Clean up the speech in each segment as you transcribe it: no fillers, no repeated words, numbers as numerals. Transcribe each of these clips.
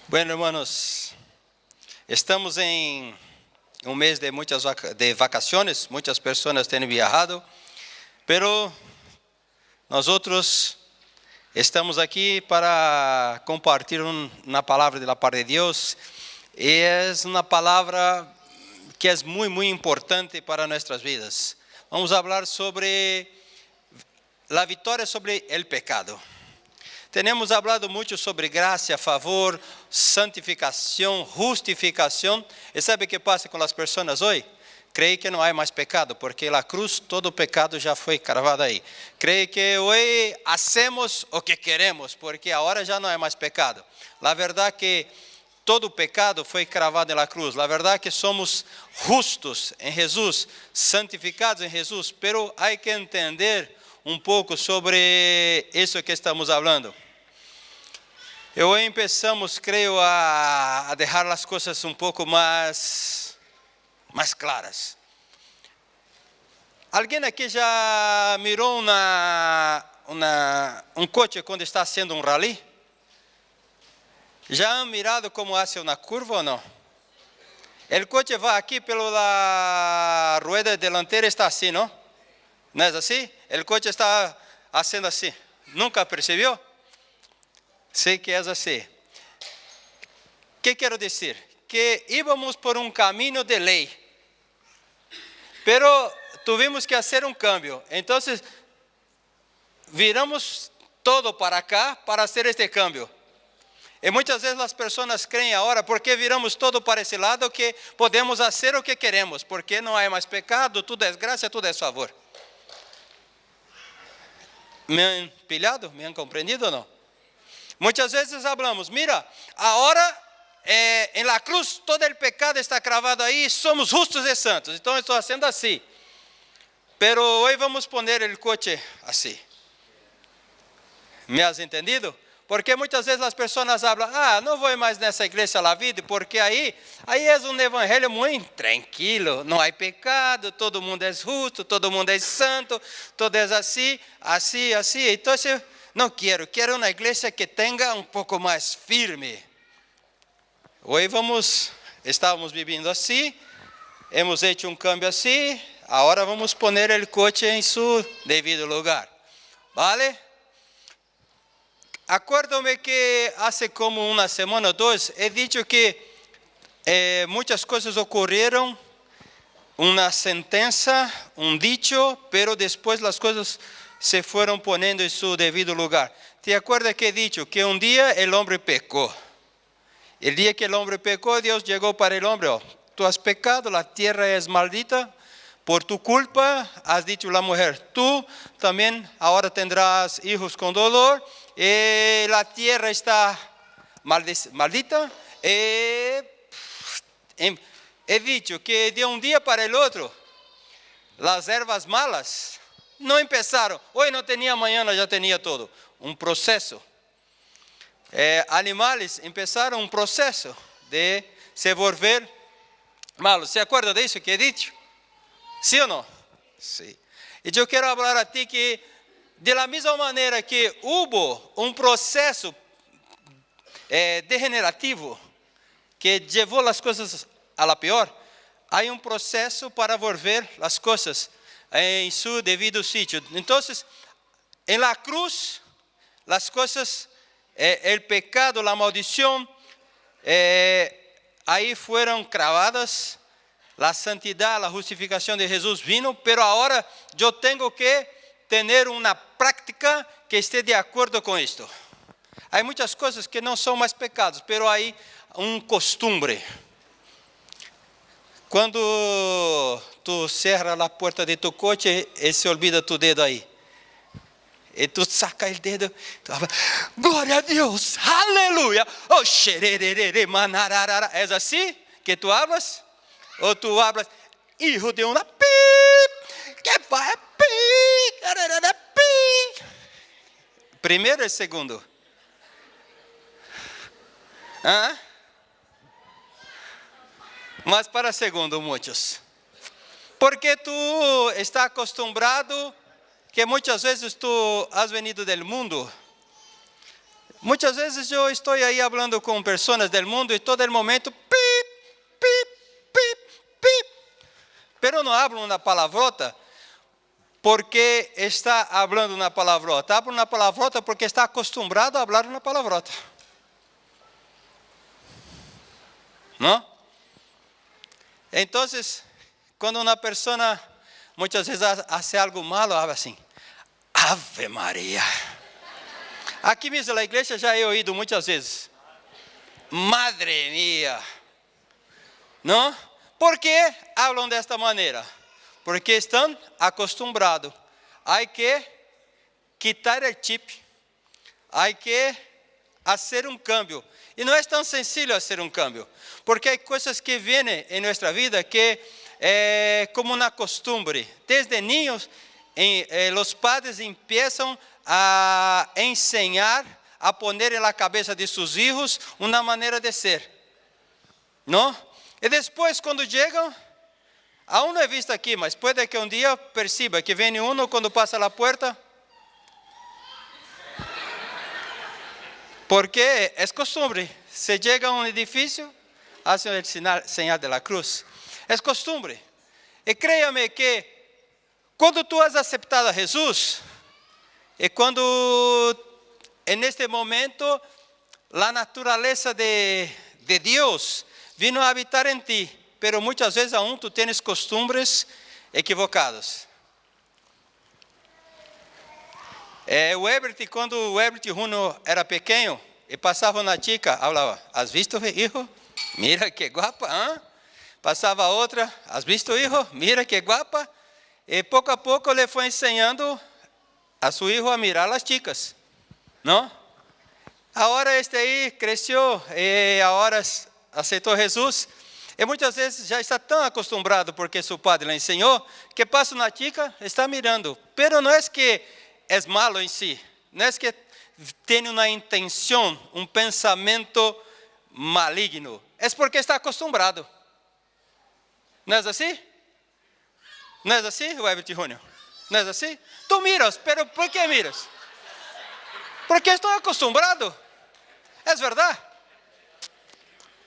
Bueno, hermanos, estamos en un mes de de vacaciones, muchas personas tienen viajado, pero nosotros estamos aquí para compartir una palabra de la parte de Dios, y es una palabra que es muy importante para nuestras vidas. Vamos a hablar sobre la victoria sobre el pecado. Tenemos hablado mucho sobre gracia, favor, santificación, justificación. ¿Y sabe qué pasa con las personas hoy? Creen que no hay más pecado, porque la cruz, todo pecado ya fue cravado ahí. Creen que hoy hacemos lo que queremos, porque ahora ya no hay más pecado. La verdad que todo pecado fue cravado en la cruz. La verdad que somos justos en Jesús, santificados en Jesús, pero hay que entender un poco sobre eso que estamos hablando. E hoje empezamos, creio, a deixar as coisas um pouco mais claras. Alguém aqui já mirou um coche quando está haciendo um rally? Já han mirado como hace uma curva ou não? O coche vai aqui pela rueda delantera, está assim, não? Não é assim? O coche está fazendo assim. Nunca percebeu? Sei que é assim. O que quero dizer? Que íbamos por um caminho de lei, pero tuvimos que fazer um cambio. Então, viramos todo para cá para fazer este cambio. E muitas vezes as pessoas creem agora, porque viramos todo para esse lado, que podemos fazer o que queremos, porque não há mais pecado, tudo é graça, tudo é favor. ¿Me han pillado? ¿Me han comprendido o no? Muchas veces hablamos, mira, ahora en la cruz todo el pecado está cravado ahí, somos justos y santos, entonces estoy haciendo así. Pero hoy vamos a poner el coche así. ¿Me has entendido? Porque muchas veces las personas hablan, no voy más nessa iglesia a la vida, porque ahí es un evangelio muy tranquilo, no hay pecado, todo mundo es justo, todo mundo es santo, todo es así. Entonces, no quiero una iglesia que tenga un poco más firme. Hoy estamos viviendo así, hemos hecho un cambio así, ahora vamos a poner el coche en su debido lugar. ¿Vale? Acuérdame que hace como una semana o dos he dicho que muchas cosas ocurrieron, una sentencia, un dicho, pero después las cosas se fueron poniendo en su debido lugar. ¿Te acuerdas que he dicho que un día el hombre pecó? El día que el hombre pecó, Dios llegó para el hombre, tú has pecado, la tierra es maldita, por tu culpa, has dicho la mujer, tú también ahora tendrás hijos con dolor, la tierra está maldita. He dicho que de un día para el otro, las ervas malas no empezaron, hoy no tenía, mañana ya tenía todo, un proceso. Animales empezaron un proceso de se volver malos. ¿Se acuerda de eso que he dicho? ¿Sí o no? Sí. Y yo quiero hablar a ti que de la misma manera que hubo un proceso degenerativo que llevó las cosas a la peor, hay un proceso para volver las cosas en su debido sitio. Entonces, en la cruz, las cosas, el pecado, la maldición, ahí fueron cravadas. La santidad, la justificación de Jesús vino, pero ahora yo tengo que tener una práctica que esté de acuerdo con esto. Hay muchas cosas que no son más pecados, pero hay un costumbre. Cuando tú cierras la puerta de tu coche, se olvida tu dedo ahí. Y tú sacas el dedo, gloria a Dios, aleluya. Oh, ¿es así que tú hablas? O tú hablas, hijo de una pi, que vai pi. Primero y segundo. Mas para segundo muchos. Porque tú estás acostumbrado que muchas veces tú has venido del mundo. Muchas veces yo estoy ahí hablando con personas del mundo y todo el momento, pip, pip, pip, pip. Pero no hablo una palavrota porque está hablando una palavrota. Habla una palavrota porque está acostumbrado a hablar una palavrota. ¿No? Entonces, cuando una persona muchas veces hace algo malo, habla así, Ave María. Aquí mismo en la iglesia ya he oído muchas veces, Madre mía. ¿No? ¿Por qué hablan de esta manera? Porque están acostumbrados. Hay que quitar el chip. Hay que hacer un cambio. Y no es tan sencillo hacer un cambio. Porque hay cosas que vienen en nuestra vida que como una costumbre. Desde niños, los padres empiezan a enseñar, a poner en la cabeza de sus hijos una manera de ser. ¿No? Y después cuando llegan, aún no he visto aquí, mas puede que un día perciba que viene uno cuando pasa la puerta. Porque es costumbre. Se llega a un edificio, hace el señal de la cruz. Es costumbre. Y créame que cuando tú has aceptado a Jesús, y cuando en este momento la naturaleza de Dios vino a habitar en ti, pero muchas veces aún tú tienes costumbres equivocadas. Quando o Herbert Júnior era pequeño e passava uma chica, falava, ¿has visto, hijo? Mira que guapa, ¿eh? Passava outra, ¿has visto, hijo? Mira que guapa. E pouco a pouco ele foi ensinando a su hijo a mirar as chicas, ¿no? Agora este aí cresceu e agora aceitou Jesus. E muitas vezes já está tão acostumbrado porque seu padre lhe ensinou, que passa uma chica, está mirando. Pero não é que é malo em si, não é que tem uma intenção, um pensamento maligno. É porque está acostumbrado. Não é assim? Não é assim, Herbert Júnior? Não é assim? Tu miras, pero ¿por que miras? Porque estou acostumbrado. É verdade.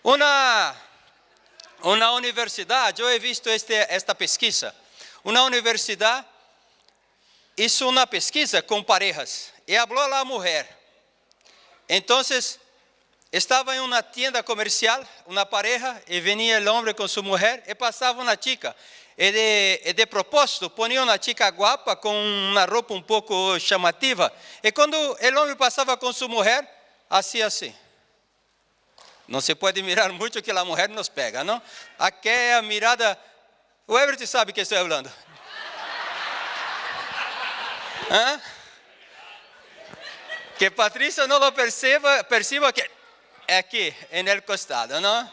Uma universidade, eu he visto esta pesquisa. Uma universidade hizo uma pesquisa com parejas e falou lá a mulher. Então, estava em uma tienda comercial, uma pareja, e venia o homem com sua mulher e passava uma chica. E de propósito, ponia uma chica guapa com uma roupa um pouco chamativa. E quando o homem passava com sua mulher, assim. Não se pode mirar muito que a mulher nos pega, não? Aqui é a mirada. O Everett sabe que estou falando. ¿Ah? Que Patrícia não lo perceba que é aqui, no costado, não?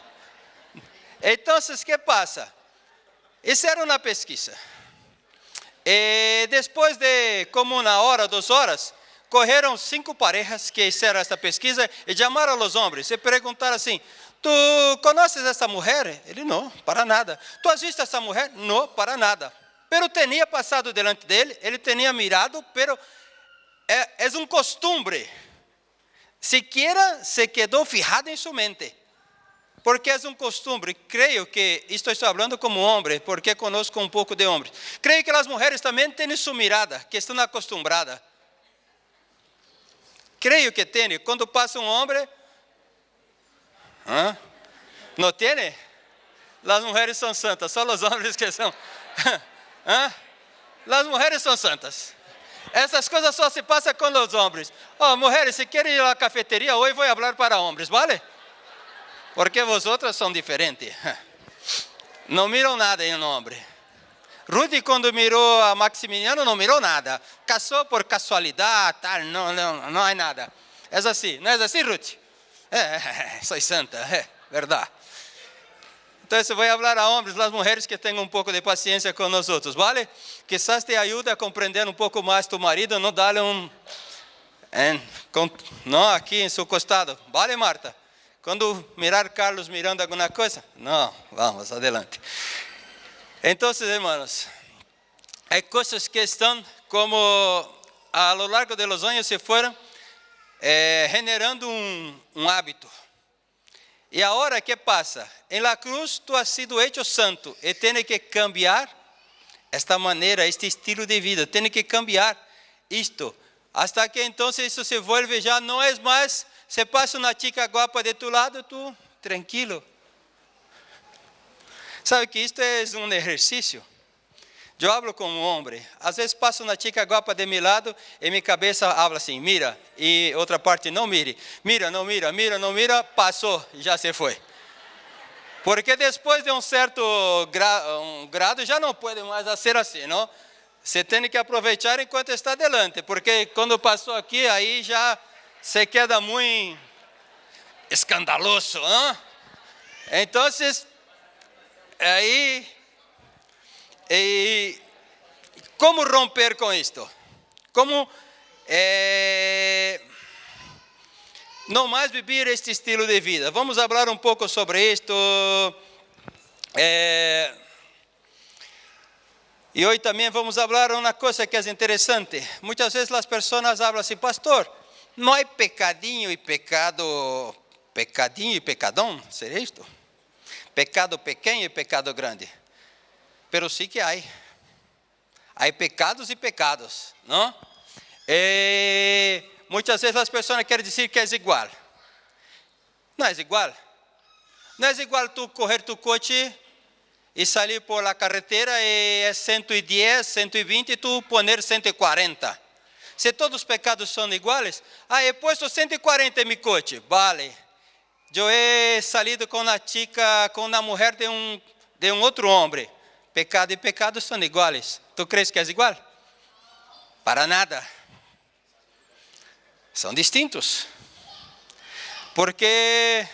Então, o que passa? Isso era uma pesquisa. E depois de como 1 hora, 2 horas, correram 5 parejas que fizeram esta pesquisa e chamaram os homens e perguntaram assim: ¿tu conoces essa mulher? Ele, não, para nada. ¿Tu has visto essa mulher? Não, para nada. Pero tinha passado delante dele, ele tinha mirado, pero é um costume. Siquiera se quedou fijado em sua mente. Porque é um costume. Creio que, estou falando como homem, porque conosco um pouco de homens. Creio que as mulheres também têm sua mirada, que estão acostumbradas. Creio que tem. Quando passa um homem, não tem? As mulheres são santas, só os homens que são. As mulheres são santas. Essas coisas só se passam com os homens. Mulheres, se querem ir à cafeteria, hoje vou falar para homens, ¿vale? Porque vosotras são diferentes. Não miram nada em um homem. Ruth, quando mirou a Maximiliano, não mirou nada. Casou por casualidade, tal, não há nada. É assim, não é assim, Ruth? Sou santa, verdade. Então, eu vou falar a homens, as mulheres que tenham um pouco de paciência com nós outros, vale? Quizás te ajude a compreender um pouco mais tu marido, não dá-lhe não, aqui em seu costado, vale, Marta? Quando mirar Carlos mirando alguma coisa, não, vamos, adelante. Então, irmãos, há coisas que estão como a lo largo de los años se foram generando um hábito. E agora, que passa? Em la cruz, tu has sido hecho santo. E tem que cambiar esta maneira, este estilo de vida. Tem que cambiar isto. Hasta que então isso se vuelve já não é mais, se passa uma chica guapa de tu lado, tu tranquilo. Sabe que isto é um exercício? Eu hablo como homem. Às vezes passa uma chica guapa de meu lado e minha cabeça habla assim, mira. E outra parte, não mire. Mira, não mira, mira, não mira. Passou, já se foi. Porque depois de um certo grado, já não pode mais ser assim, não? Você tem que aproveitar enquanto está delante. Porque quando passou aqui, aí já se queda muito escandaloso, não? Então, aí... E como romper com isto? Como não mais viver este estilo de vida? Vamos falar um pouco sobre isto. E hoje também vamos falar uma coisa que é interessante. Muitas vezes as pessoas falam assim, pastor, não há pecadinho e pecado, pecadinho e pecadão, seria isto? Pecado pequeno e pecado grande. Pero sí que hay pecados y pecados, ¿no? Muchas veces las personas quieren decir que es igual. No es igual. No es igual tú coger tu coche y salir por la carretera y es 110, 120 y tú poner 140. Si todos los pecados son iguales, he puesto 140 en mi coche, vale. Yo he salido con una chica, con una mujer de un otro hombre. Pecado e pecado são iguais. Tu crees que é igual? Para nada. São distintos. Porque,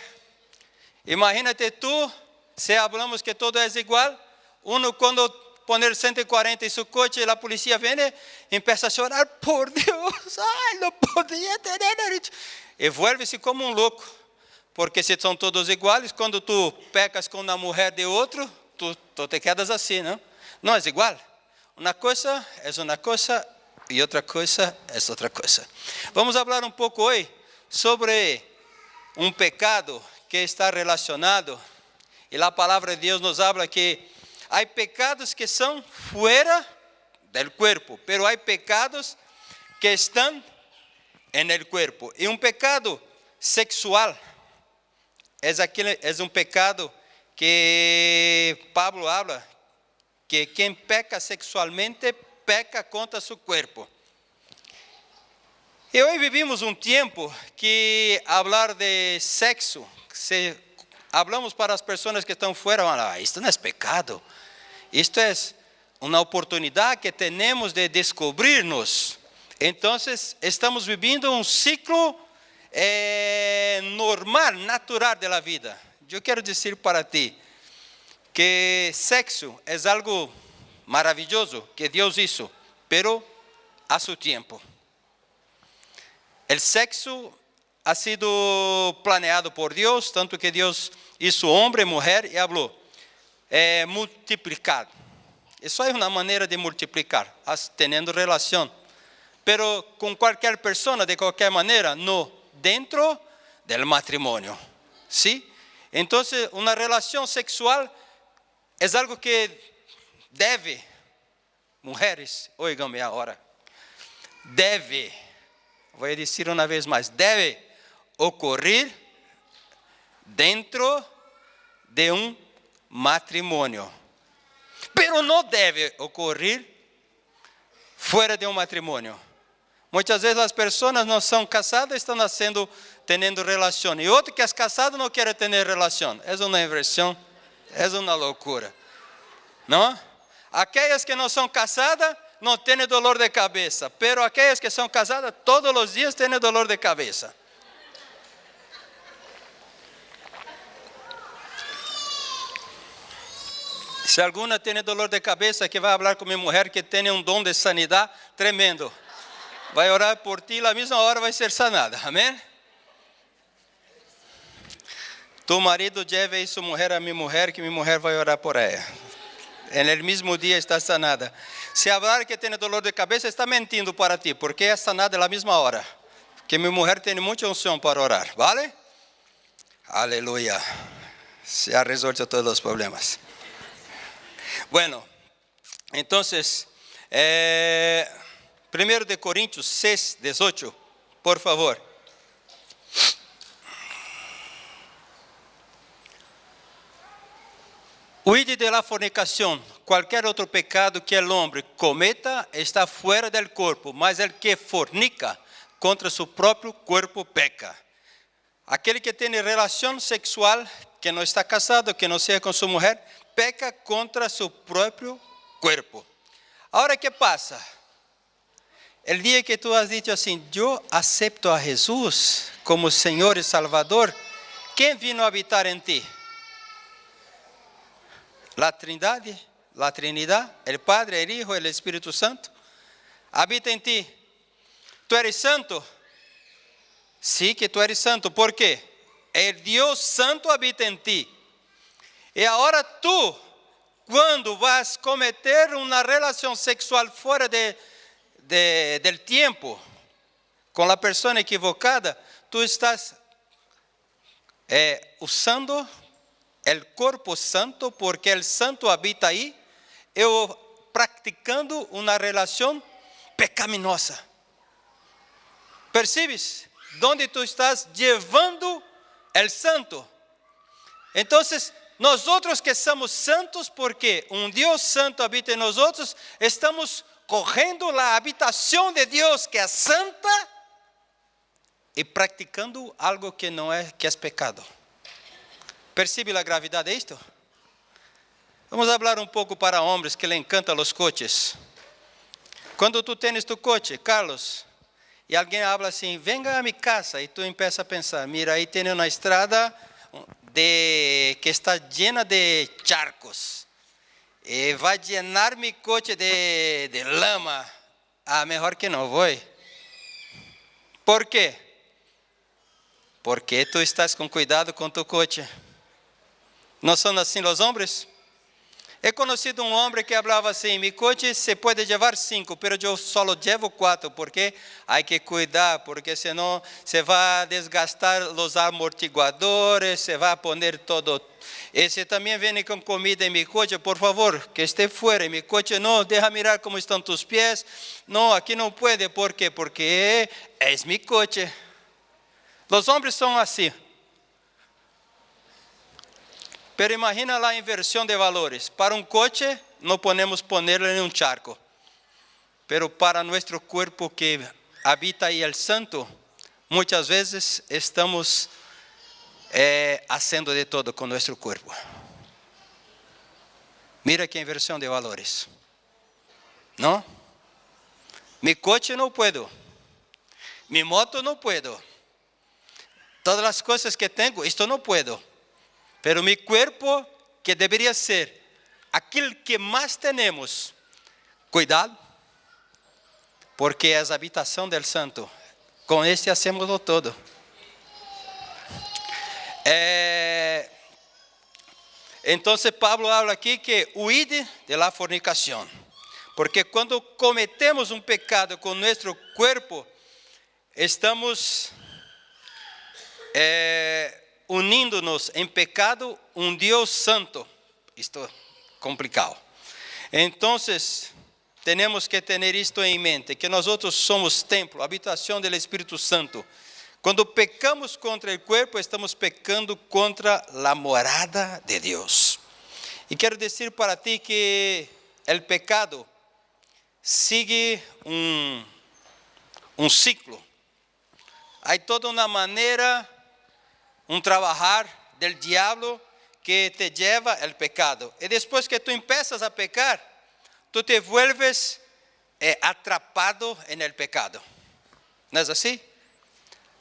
imagínate tu, se hablamos que todo é igual, quando poner 140 em seu coche, a polícia vem e começa a chorar, por Deus, não podia ter. E vuelve-se como louco. Porque se são todos iguais, quando tu pecas com uma mulher de outro, tu te quedas assim, não? Não é igual. Uma coisa é uma coisa e outra coisa é outra coisa. Vamos falar um pouco hoje sobre um pecado que está relacionado. E a palavra de Deus nos habla que há pecados que são fora do corpo, pero há pecados que estão no corpo. E um pecado sexual é um pecado que Pablo habla, que quem peca sexualmente, peca contra seu corpo. E hoje vivimos um tempo que falar de sexo, se hablamos para as pessoas que estão fora, isto não é pecado, isto é uma oportunidade que temos de descobrir-nos. Então, estamos vivendo um ciclo normal, natural da vida. Eu quero dizer para ti que sexo é algo maravilhoso que Deus hizo, pero a su tiempo. El sexo ha sido planeado por Deus, tanto que Deus hizo homem e mulher e falou, multiplicar. Isso é uma maneira de multiplicar, tendo relação. Pero com qualquer pessoa, de qualquer maneira, no dentro del matrimônio. ¿Sí? Então, uma relação sexual é algo que deve, mulheres, oigan-me agora, deve, vou dizer uma vez mais, deve ocorrer dentro de um matrimônio. Pero não deve ocorrer fora de um matrimônio. Muitas vezes as pessoas não são casadas, estão tendo relação. E outro que é casado não quer ter relação. É uma inversão, é uma loucura. Não? Aquelas que não são casadas não têm dolor de cabeça. Pero aquelas que são casadas todos os dias têm dolor de cabeça. Se alguma tem dolor de cabeça, que vai falar com minha mulher que tem um dom de sanidade tremendo. Vai orar por ti, na mesma hora vai ser sanada. Amém? Tu marido lleve sua mulher a minha mulher, que minha mulher vai orar por ela. No mesmo dia está sanada. Se falar que tem dolor de cabeça, está mentindo para ti, porque é sanada na mesma hora. Que mi mujer tiene mucha unción para orar, ¿vale? Aleluya. Se ha resuelto todos los problemas. Bueno, entonces, 1 de Corintios 6, 18, por favor. Huide de la fornicación. Cualquier otro pecado que el hombre cometa está fuera del cuerpo, mas el que fornica contra su propio cuerpo peca. Aquel que tiene relación sexual, que no está casado, que no sea con su mujer, peca contra su propio cuerpo. Ahora, ¿qué pasa? El día que tú has dicho así, yo acepto a Jesús como Señor y Salvador, ¿quién vino a habitar en ti? La Trinidad, el Padre, el Hijo, el Espíritu Santo, habita en ti. ¿Tú eres santo? Sí, que tú eres santo. ¿Por qué? El Dios Santo habita en ti. Y ahora tú, cuando vas a cometer una relación sexual fuera del tiempo, con la persona equivocada, tú estás usando el cuerpo santo, porque el santo habita ahí, o practicando una relación pecaminosa. ¿Percibes? ¿Dónde tú estás llevando el santo? Entonces, nosotros que somos santos, porque un Dios santo habita en nosotros, estamos cogiendo la habitación de Dios que es santa y practicando algo que no es, que es pecado. ¿Percibe la gravedad de esto? Vamos a hablar un poco para hombres que le encantan los coches. Cuando tú tienes tu coche, Carlos, y alguien habla así, venga a mi casa, y tú empiezas a pensar, mira, ahí tiene una estrada que está llena de charcos, va a llenar mi coche de lama. Mejor que no voy. ¿Por qué? Porque tú estás con cuidado con tu coche. ¿No son así los hombres? He conocido un hombre que hablaba así, mi coche se puede llevar 5, pero yo solo llevo 4, porque hay que cuidar, porque senão se va a desgastar los amortiguadores, se va a poner todo. Y si también viene con comida en mi coche, por favor, que esté fuera. En mi coche no, deja mirar cómo están tus pies. No, aquí no puede, ¿por qué? Porque es mi coche. Los hombres son así. Pero imagina la inversión de valores. Para un coche no podemos ponerle en un charco. Pero para nuestro cuerpo que habita ahí el santo, muchas veces estamos haciendo de todo con nuestro cuerpo. Mira qué inversión de valores. ¿No? Mi coche no puedo. Mi moto no puedo. Todas las cosas que tengo, esto no puedo. Pero mi cuerpo, que debería ser aquel que más tenemos, cuidado, porque es habitación del santo. Con este hacemos todo. Entonces Pablo habla aquí que huide de la fornicación. Porque cuando cometemos un pecado con nuestro cuerpo, estamos uniéndonos en pecado un Dios santo. Esto es complicado. Entonces, tenemos que tener esto en mente, que nosotros somos templo, habitación del Espíritu Santo. Cuando pecamos contra el cuerpo, estamos pecando contra la morada de Dios. Y quiero decir para ti que el pecado sigue un ciclo. Hay toda una manera, un trabajar del diablo que te lleva al pecado. Y después que tú empiezas a pecar, tú te vuelves atrapado en el pecado. ¿No es así?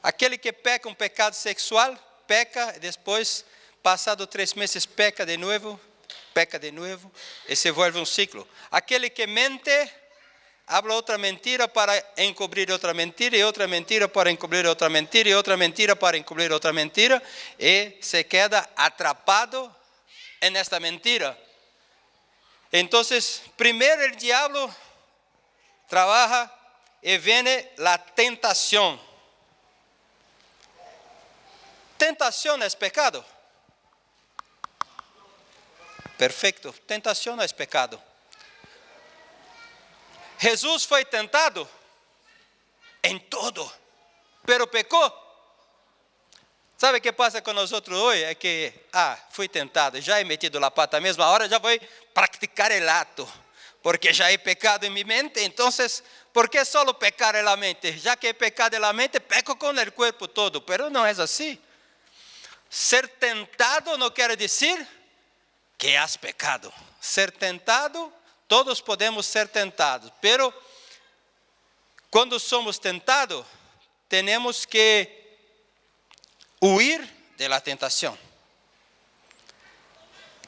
Aquel que peca un pecado sexual, peca, y después, pasado 3 meses, peca de nuevo, y se vuelve un ciclo. Aquel que mente, habla otra mentira para encubrir otra mentira, y otra mentira para encubrir otra mentira, y otra mentira para encubrir otra mentira, y se queda atrapado en esta mentira. Entonces, primero el diablo trabaja y viene la tentación. ¿Tentación es pecado? Perfecto, tentación es pecado. Jesús fue tentado en todo, pero pecó. ¿Sabe qué pasa con nosotros hoy? Es que, fui tentado, ya he metido la pata mesmo, ahora ya voy a practicar el acto, porque ya he pecado en mi mente, entonces, ¿por qué solo pecar en la mente? Ya que he pecado en la mente, peco con el cuerpo todo, pero no es así. Ser tentado no quiere decir que has pecado. Ser tentado, todos podemos ser tentados, pero cuando somos tentados, tenemos que huir de la tentación.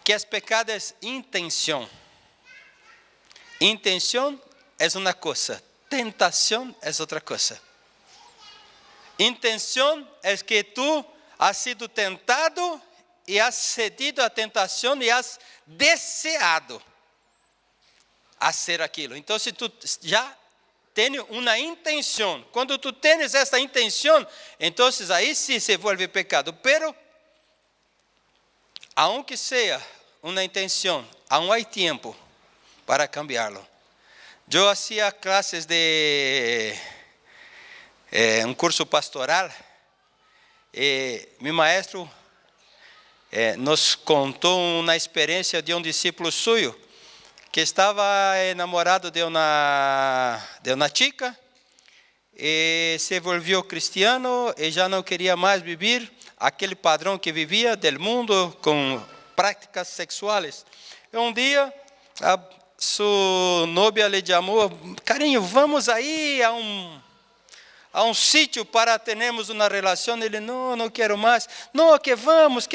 Que es pecado es intención. Intención es una cosa, tentación es otra cosa. Intención es que tú has sido tentado y has cedido a tentación y has deseado hacer aquilo. Entonces tú ya tienes una intención. Cuando tú tienes esta intención, entonces ahí sí se vuelve pecado. Pero, aunque sea una intención, aún hay tiempo para cambiarlo. Yo hacía clases de un curso pastoral. Mi maestro nos contó una experiencia de un discípulo suyo que estaba enamorado de una chica y se volvió cristiano y ya no quería más vivir aquel padrón que vivía del mundo con prácticas sexuales. Y un día su novia le llamó: cariño, vamos ahí a un sitio para tenermos una relación. Ele: no quiero más. No, que vamos.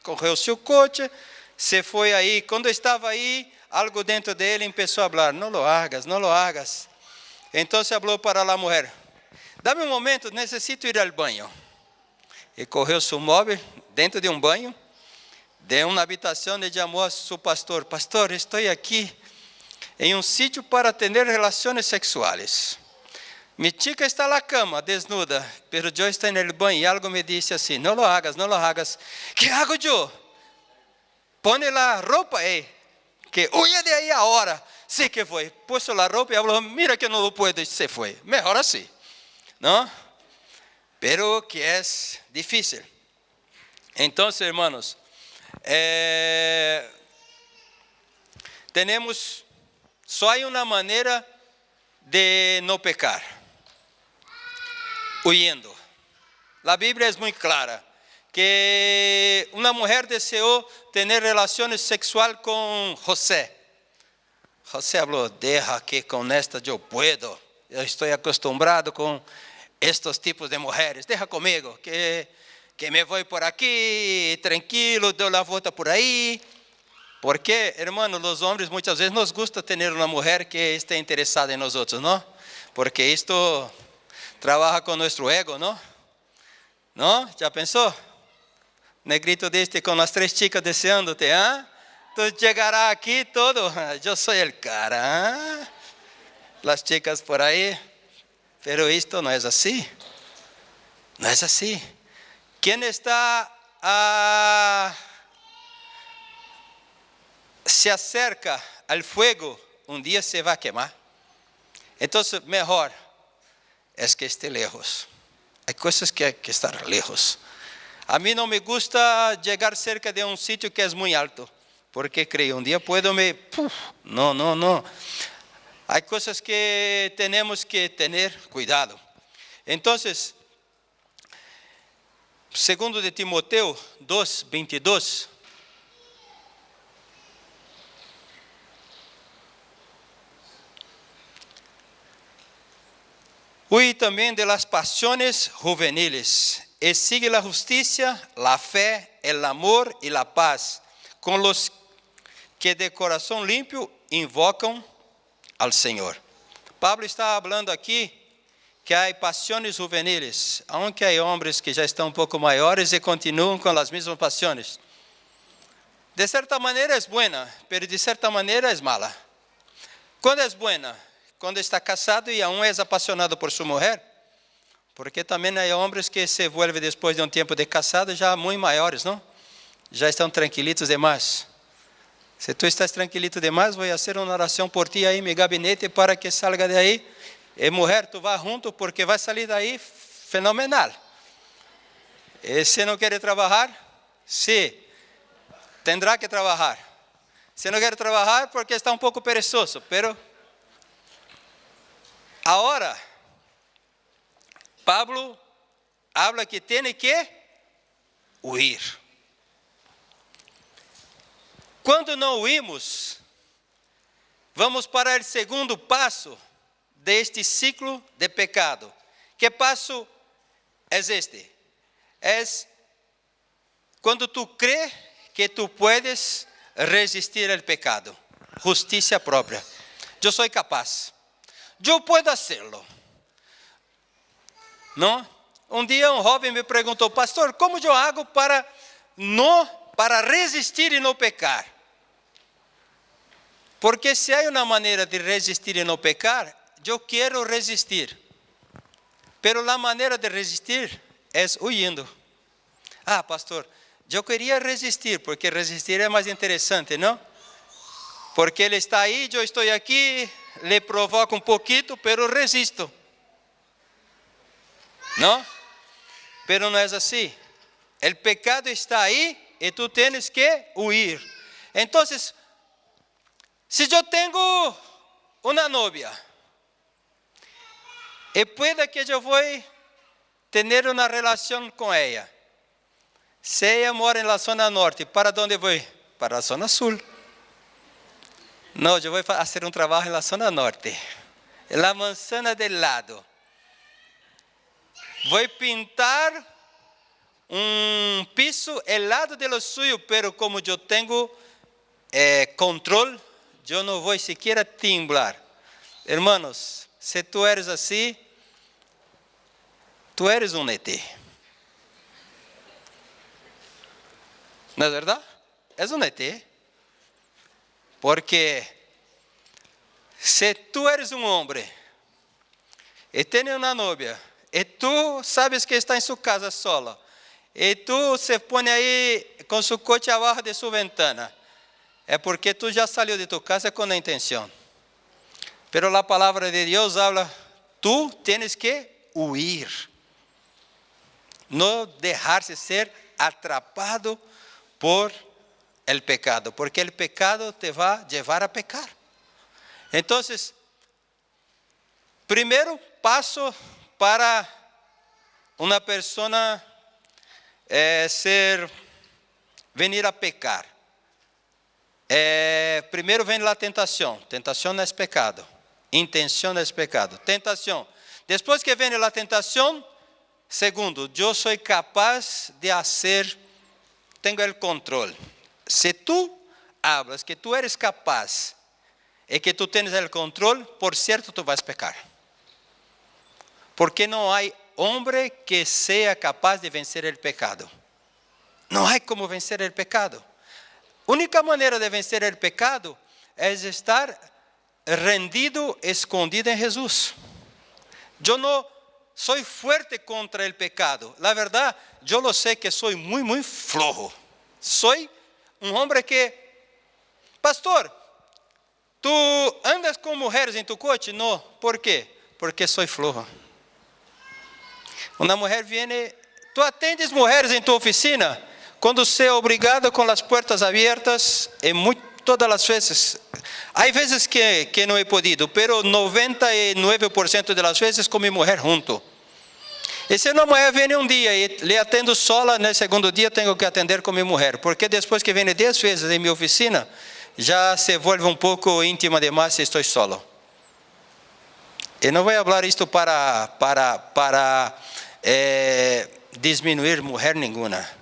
Correu seu coche, se foi aí. Quando estava aí, algo dentro dele empezó a hablar: no lo hagas. Entonces habló para la mujer: dame un momento, necesito ir al baño. E correu su móvil dentro de un baño, de una habitación, y llamó a su pastor: pastor, estoy aquí en un sitio para tener relaciones sexuales. Mi chica está en la cama, desnuda, pero yo estoy en el baño y algo me dice así: no lo hagas. ¿Qué hago yo? Pone la ropa ahí, que huya de ahí ahora. Sí que fue, puso la ropa y habló: mira que no lo puedo, y se fue. Mejor así, ¿no? Pero que es difícil. Entonces, hermanos, só hay una manera de no pecar: huyendo. La Biblia es muy clara que una mujer deseó tener relaciones sexuales con José. José habló: deja que con esta yo puedo. Yo estoy acostumbrado con estos tipos de mujeres. Deja conmigo, que me voy por aquí, tranquilo, doy la vuelta por ahí. Porque, hermanos, los hombres muchas veces nos gusta tener una mujer que esté interesada en nosotros, ¿no? Porque esto trabaja con nuestro ego, ¿no? ¿No? ¿Ya pensó? Negrito de este con las 3 chicas deseándote, Tú llegarás aquí todo: yo soy el cara, Las chicas por ahí. Pero esto no es así. No es así. ¿Quién está se acerca al fuego, un día se va a quemar? Entonces, mejor es que esté lejos. Hay cosas que hay que estar lejos. A mí no me gusta llegar cerca de un sitio que es muy alto, porque creo, un día puedo No. Hay cosas que tenemos que tener cuidado. Entonces, 2 de Timoteo 2:22. Huye también de las pasiones juveniles y sigue la justicia, la fe, el amor y la paz con los que de corazón limpio invocan al Señor. Pablo está hablando aquí que hay pasiones juveniles, aunque hay hombres que ya están un poco mayores y continúan con las mismas pasiones. De cierta manera es buena, pero de cierta manera es mala. ¿Cuándo es buena? Quando está casado e aún é apaixonado por sua mulher, Porque também há homens que se vuelven depois de um tempo de casado já muito maiores, não? Já estão tranquilitos demais. Se tu estás tranquilito demais, vou fazer uma oração por ti aí, meu gabinete, para que salga daí. E mulher, tu vá junto, porque vai sair daí fenomenal. E se não quer trabalhar, sim, tendrá que trabalhar. Se não quer trabalhar, porque está um pouco perezoso, pero agora Pablo habla que tem que huir. Quando não huimos, vamos para o segundo passo deste ciclo de pecado. Que passo é este? É quando tu crees que tu puedes resistir ao pecado. Justiça própria. Eu sou capaz. Eu posso hacerlo. Não? Um dia um jovem me perguntou, pastor, como eu hago para resistir e não pecar? Porque se há uma maneira de resistir e não pecar, eu quero resistir. Pero a maneira de resistir é huyendo. Ah, pastor, eu queria resistir, porque resistir é mais interessante, não? Porque ele está aí, eu estou aqui, le provoco um pouquinho, pero resisto. Não? Pero não é assim. O pecado está aí e tu tens que huir. Então, se eu tenho uma novia, e puede que eu vou ter uma relação com ela. Se ela mora na zona norte, ¿para onde vou? Para a zona sul. Não, eu vou fazer um trabalho na zona norte. Na manzana del lado. Vou pintar um piso ao lado de lo suyo, pero como eu tenho controle, eu não vou sequer temblar. Hermanos, se tu eres assim, tu eres um ET. Não é verdade? És um ET. Porque se tu eres um homem e tem uma novia, e tu sabes que está em sua casa sola, e tu se põe aí com seu coche abaixo de sua ventana, é porque tu já saiu de tua casa com a intenção. Pero a palavra de Deus habla, tu tienes que huir. Não deixar-se ser atrapado por el pecado, porque el pecado te va a llevar a pecar. Então, primeiro passo para uma pessoa venir a pecar. Primeiro vem a tentação. Tentação não é pecado. Intenção não é pecado. Tentação. Depois que vem a tentação, segundo, eu sou capaz de fazer, tenho o controle. Se tu hablas que tu eres capaz e que tu tens o controle, por certo tu vas pecar. Porque não há homem que seja capaz de vencer o pecado. Não há como vencer o pecado. A única maneira de vencer o pecado é estar rendido, escondido em Jesus. Eu não sou forte contra o pecado. La verdade, eu lo sei que sou muito flojo. Sou um homem que, pastor, tu andas com mulheres em tu coche? Não. ¿Por quê? Porque sou flojo. Uma mulher vem, tu atendes mulheres em tua oficina? Quando se é obrigado com as portas abertas, todas as vezes. Há vezes que não he podido, pero 99% das vezes com minha mulher junto. E se uma mulher vem um dia e lhe atendo sola, no segundo dia tenho que atender com minha mulher, porque depois que vem 10 vezes em minha oficina, já se volve um pouco íntima demais se estou solo. E não vou falar isto para diminuir mulher nenhuma.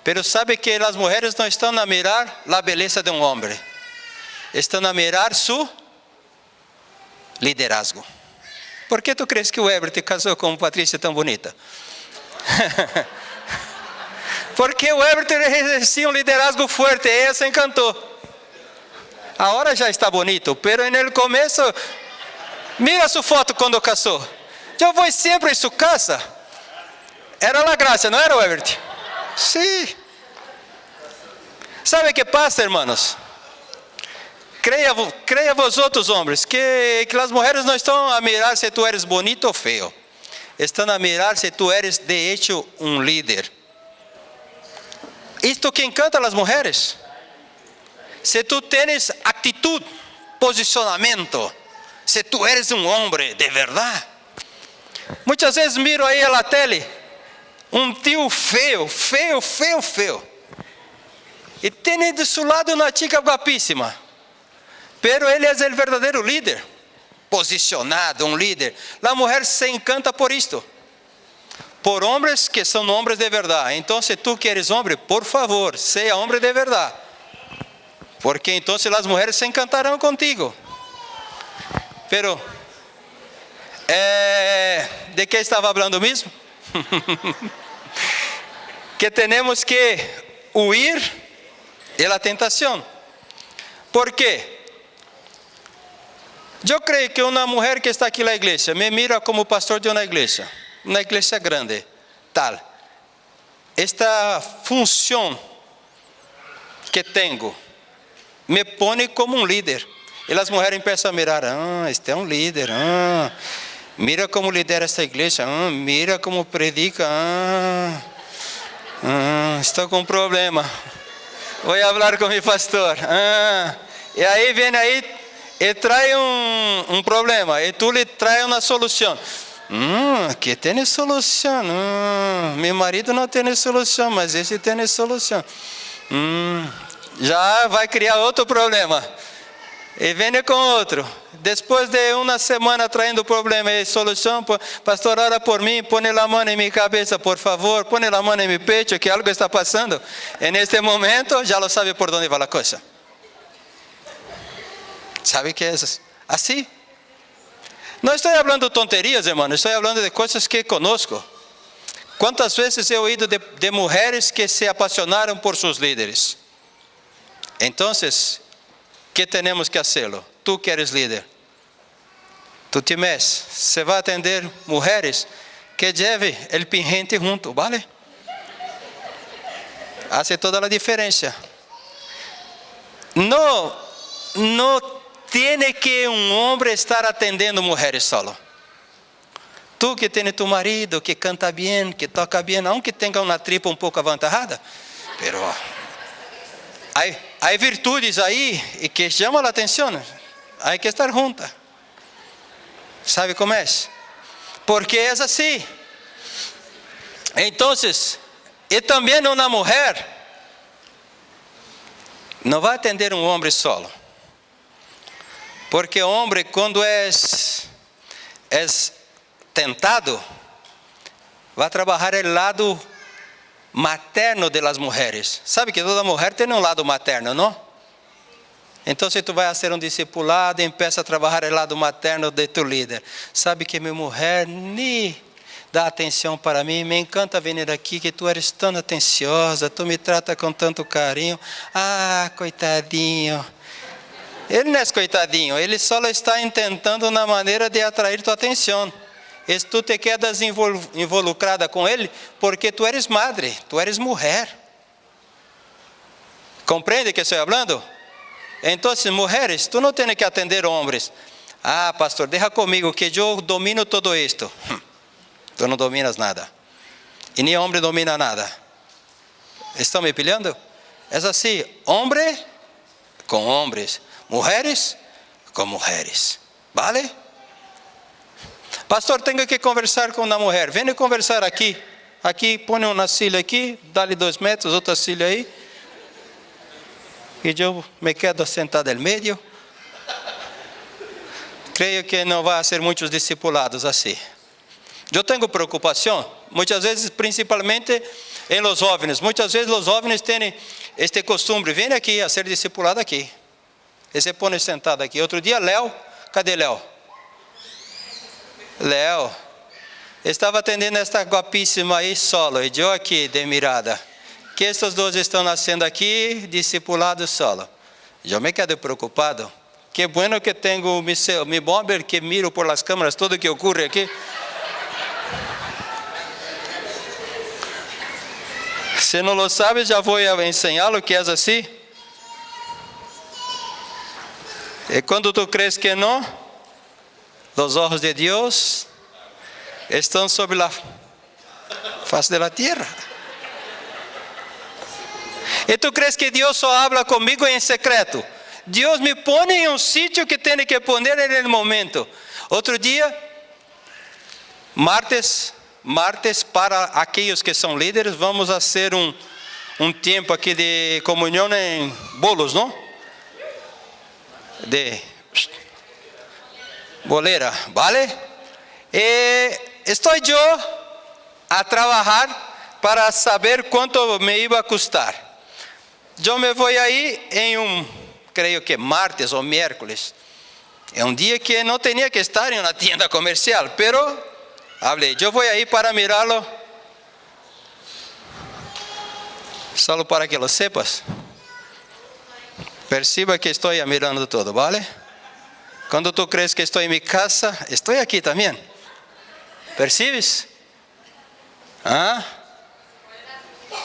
Pero sabe que as mulheres não estão a mirar a beleza de um homem, estão a mirar su liderazgo. Por que tu crees que o Herbert casou com uma Patrícia tão bonita? Porque o Herbert exercia um liderazgo forte, e ela se encantou. Agora já está bonito, pero no começo, mira sua foto quando casou. Eu vou sempre em sua casa. Era la gracia, ¿no era, Everett? Sí. ¿Sabe qué pasa, hermanos? Creia vosotros, homens, que as mulheres não estão a mirar se tu eres bonito ou feio. Estão a mirar se tu eres, de hecho, um líder. Isto que encanta as mulheres. Se tu tens atitude, posicionamento, se tu eres um homem de verdade. Muitas vezes miro aí na tele um tio feio. E tem de seu lado uma chica guapíssima. Pero ele é o verdadeiro líder. Posicionado, um líder. A mulher se encanta por isto. Por homens que são homens de verdade. Então, se tu queres homem, por favor, seja homem de verdade. Porque então as mulheres se encantarão contigo. Pero, ¿de que estava falando mesmo? Que temos que huir de la tentação. ¿Por quê? Eu creio que uma mulher que está aqui na igreja me mira como pastor de uma igreja grande, tal. Esta função que tenho me põe como um líder. E as mulheres começam a mirar, este é um líder, mira como lidera esta igreja, mira como predica, estou com um problema, vou falar com meu pastor, e aí vem aí, e traz um problema, e tu lhe traz uma solução. Que tem solução? Meu marido não tem solução, mas esse tem solução. Já vai criar outro problema. E vem com outro. Depois de uma semana traindo problema e solução, pastor, ora por mim, põe a mão em minha cabeça, por favor, põe a mão em meu peito, que algo está passando. E neste momento, já lo sabe por onde vai a coisa. ¿Sabe que é assim? Não estou falando tonterias, irmão, estou falando de coisas que conosco. Quantas vezes eu he oído de mulheres que se apaixonaram por seus líderes? Então, que temos que fazê-lo? Tu que eres líder, tu te metes, você vai atender mulheres que leve o pingente junto, ¿vale? Hace toda a diferença. Não tiene que um homem estar atendendo mulheres solo. Tu que tem tu marido, que canta bem, que toca bem, aunque tenha uma tripa um pouco avantajada, pero há virtudes aí e que chamam a atenção. Há que estar junta. Sabe como é? Porque é assim. Então, e também uma mulher não vai atender um homem solo. Porque o homem, quando é tentado, vai trabalhar o lado materno das mulheres. Sabe que toda mulher tem um lado materno, não? Então, se tu vai ser um discipulado, empieza a trabalhar o lado materno de tu líder. Sabe que minha mulher nem dá atenção para mim, me encanta vir aqui, que tu eres tão atenciosa, tu me trata com tanto carinho. Coitadinho. Ele não é coitadinho, ele só está tentando uma maneira de atrair tua atenção. E tu te quedas involucrada com ele, porque tu eres madre, tu eres mulher. Compreende o que estou falando? Então, mulheres, tu não tens que atender homens. Pastor, deixa comigo, que eu domino todo isto. Tu não dominas nada. E nem homem domina nada. Estão me pilhando? É assim, homem com homens. Mulheres com mulheres, vale? Pastor, tenho que conversar com uma mulher. Venha conversar aqui. Aqui, põe uma cília aqui, dá-lhe 2 metros, outra cília aí. E eu me quedo sentado no meio. Creio que não vai ser muitos discipulados assim. Eu tenho preocupação, muitas vezes, principalmente em los jóvenes. Muitas vezes os jóvenes têm este costume, vem aqui a ser discipulado aqui. E se põe sentado aqui. Outro dia, Léo, cadê Léo? Léo estava atendendo esta guapíssima aí solo, e eu aqui de mirada. Que estes dois estão nascendo aqui, discipulados solo. Eu me quedo preocupado. Que bueno que tenho meu bomber que miro por las câmeras tudo que ocorre aqui. Se não lo sabes, já vou ensiná-lo que é assim. E quando tu crees que não, os olhos de Deus estão sobre a face da terra. E tu crees que Deus só habla comigo em secreto? Deus me põe em um sítio que tem que poner no momento. Outro dia, martes para aqueles que são líderes, vamos fazer um tempo aqui de comunhão em bolos, não? De bolera, vale? E estou eu a trabalhar para saber quanto me iba a custar. Eu me vou aí em creio que martes ou miércoles. É um dia que não tinha que estar em uma tienda comercial, pero hablei, eu vou aí para mirá-lo. Só para que lo sepas. Perciba que estou mirando todo, vale? Quando tu crees que estou em minha casa, estou aqui também. Percibes? ¿Ah?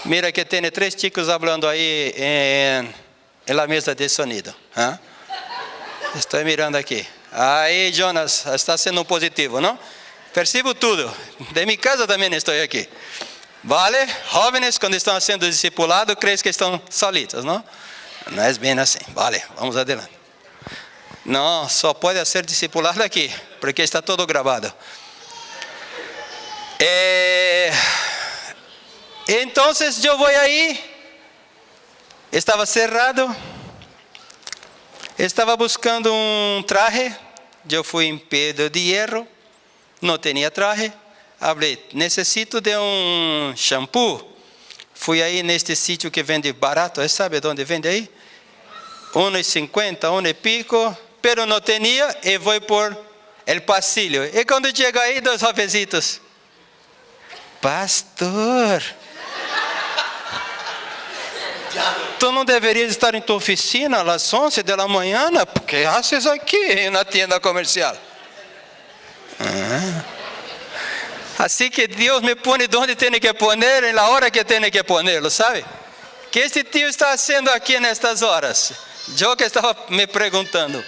Mira que tem 3 chicos falando aí em la mesa de sonido. ¿Ah? Estou mirando aqui. Aí, Jonas, está sendo positivo, não? Percebo tudo. De minha casa também estou aqui. Vale? Jóvenes, quando estão sendo discipulados, creem que estão solitos, não? Não é bem assim. Vale, vamos adiante. Não, só pode ser discipulado aqui, porque está todo gravado. Então, eu vou aí. Estava cerrado. Estava buscando um traje. Eu fui em Pedro de Hierro. Não tinha traje. Falei, necessito de um shampoo. Fui aí neste sítio que vende barato. Sabe onde vende aí? 1,50, 1 e pico. Pero não tinha. E vou por el pasillo. E quando chego aí, 2 jovencitos. Pastor, tu não deverias estar em tua oficina às 11 da manhã? Porque haces aqui na tienda comercial. Assim que Deus me põe onde tem que poner, na hora que tem que ponerlo, sabe? Que este tio está fazendo aqui nestas horas? Eu que estava me perguntando,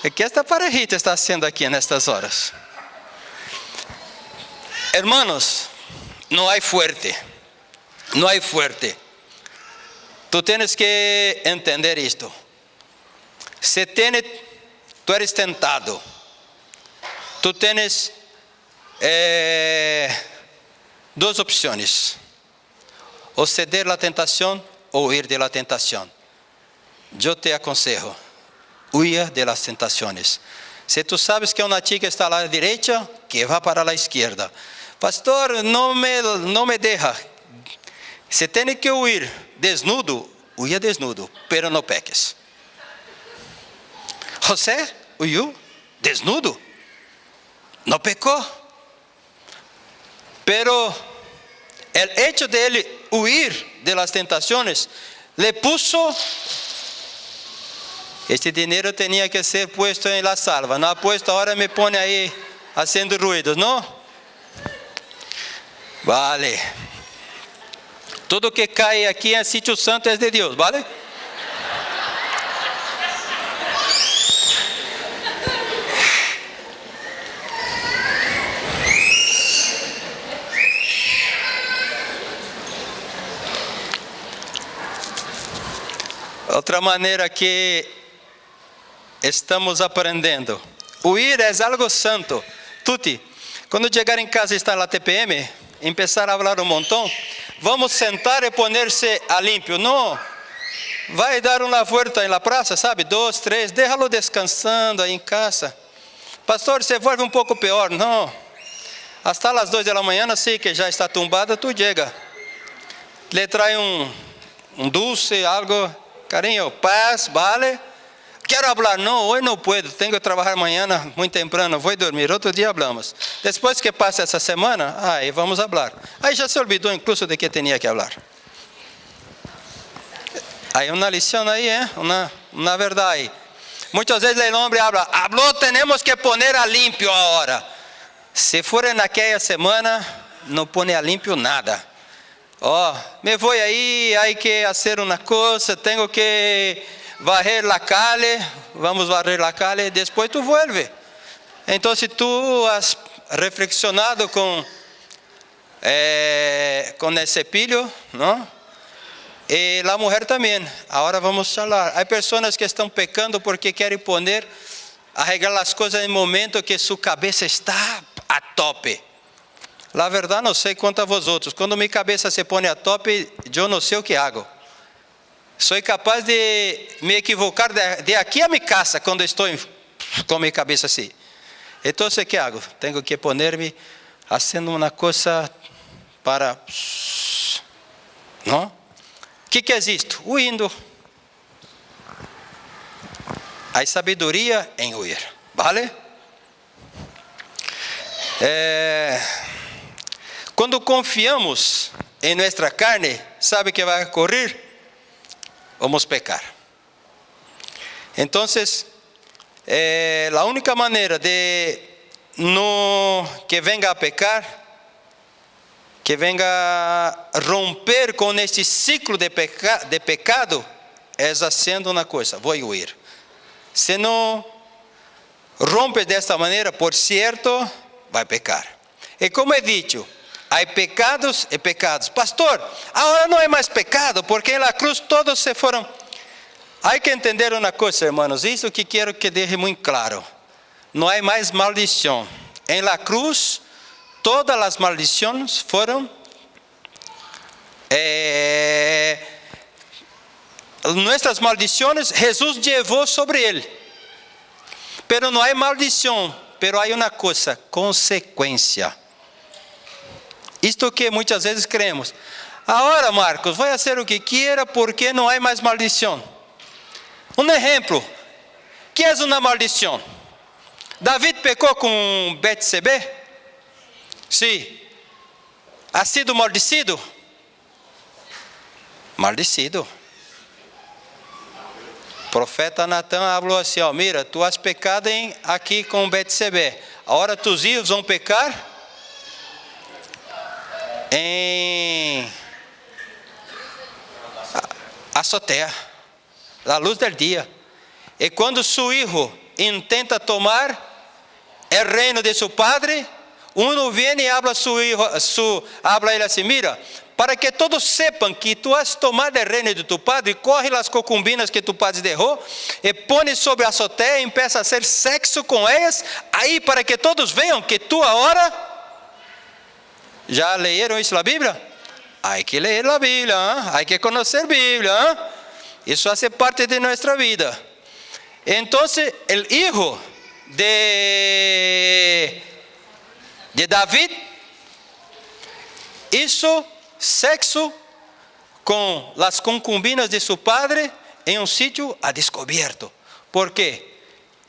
o que esta parejita está fazendo aqui nestas horas? Hermanos, não há fuerte. Não há fuerte. Tu tens que entender isto. Se tu eres tentado, tu tens 2 opções: ou ceder à tentação ou ir de la tentação. Eu te aconselho, huya de las tentações. Se tu sabes que uma chica está à direita, que vá para a esquerda. Pastor, não me deixa. Se tem que huir desnudo, huya desnudo, pero não peques. José huyó desnudo, não pecou. Pero el hecho de él huir de las tentaciones le puso. Este dinero tenía que ser puesto en la salva. No ha puesto, ahora me pone ahí haciendo ruidos, ¿no? Vale. Tudo que cae aqui em sítio santo é de Deus, vale? Outra maneira que estamos aprendendo. Huir é algo santo. Tuti, quando chegar em casa e estar na TPM, começar a falar um montão, vamos sentar e poner-se a limpo. Não, vai dar uma volta na praça, sabe? 2, 3, déjalo descansando aí em casa. Pastor, se volve um pouco pior. Não, hasta as 2 da manhã, sei que já está tumbada, tu chega. Le trai um dulce, algo. Carinho, paz, vale? Quero falar, não, hoje não puedo, tenho que trabalhar amanhã muito temprano, vou dormir, outro dia hablamos. Depois que passa essa semana, aí vamos falar. Aí já se olvidou incluso de que tinha que falar. Aí uma lição aí, uma verdade. Muitas vezes o homem habla, habló, temos que poner a limpo agora. Se for naquela semana, não põe a limpo nada. me vou aí, hay que hacer una cosa, tengo que varrer la calle, vamos varrer la calle, después tú vuelves. Entonces tú has reflexionado con el cepillo, ¿no? Y la mujer también. Ahora vamos a hablar. Hay personas que están pecando porque quieren arreglar las cosas en el momento que su cabeza está a tope. La verdad não sei quanto a vosotros. Quando minha cabeça se põe a tope, eu não sei o que hago. Sou capaz de me equivocar de aqui a minha casa quando estou com minha cabeça assim. Então, o que hago? Tenho que poner-me fazendo uma coisa para... Não? O que é isto? Huindo. Há sabedoria em huir. Vale? Quando confiamos em nossa carne, sabe que vai ocorrer? Vamos pecar. Então, a única maneira de que venga a pecar, que venga a romper com este ciclo de pecado, é fazendo uma coisa: vou huir. Se não rompe desta maneira, por certo, vai pecar. E como é dito, há pecados e pecados. Pastor, agora não é mais pecado, porque na cruz todos se foram. Há que entender uma coisa, hermanos, isso que quero que deixe muito claro. Não há mais maldição. Em la cruz, todas as maldições foram nossas maldições, Jesus levou sobre ele. Pero não há maldição, pero há uma coisa, consequência. Isto que muitas vezes creemos. Agora, Marcos, vai fazer o que quiera porque não há mais maldição. Um exemplo. Que é uma maldição? David pecou com Betsebé? Sim. Ha sido maldecido? Maldecido. O profeta Natan falou assim: mira, tu has pecado aqui com Betsebé. Agora tus filhos vão pecar em azotea, a luz do dia. E quando seu filho intenta tomar o reino de seu padre, vem e habla habla ele assim: mira, para que todos sepam que tu has tomado o reino de tu padre, corre as concubinas que tu padre derrou, e põe sobre a azotea e empieza a fazer sexo com elas, aí para que todos vejam que tu agora... Já leram isso na Bíblia? Há que ler a Bíblia, há que conhecer a Bíblia. Isso faz parte de nossa vida. Então, o filho de David hizo sexo com as concubinas de seu padre em um sítio a descoberto. Por quê?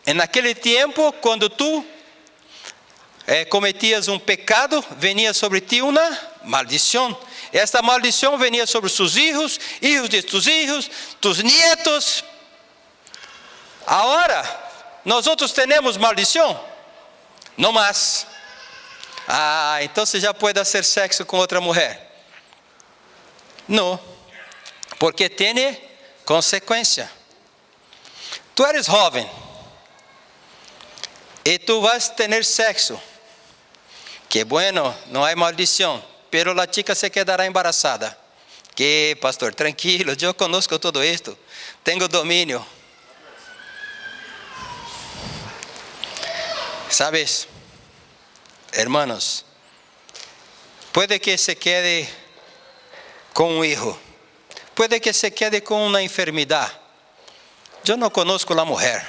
Naquele tempo, quando tu cometias um pecado, venia sobre ti uma maldição. Esta maldição venia sobre seus filhos, filhos de tus filhos, tus nietos. Agora, nós outros temos maldição? Não mais. Então você já pode fazer sexo com outra mulher? Não, porque tem consequência. Tu eres jovem e tu vas ter sexo. Que bueno, não há maldição, pero la chica se quedará embarazada. Que, pastor, tranquilo, eu conozco todo esto, tenho domínio. Sabes, hermanos, puede que se quede com um hijo, puede que se quede com uma enfermidade. Eu não conozco a mulher,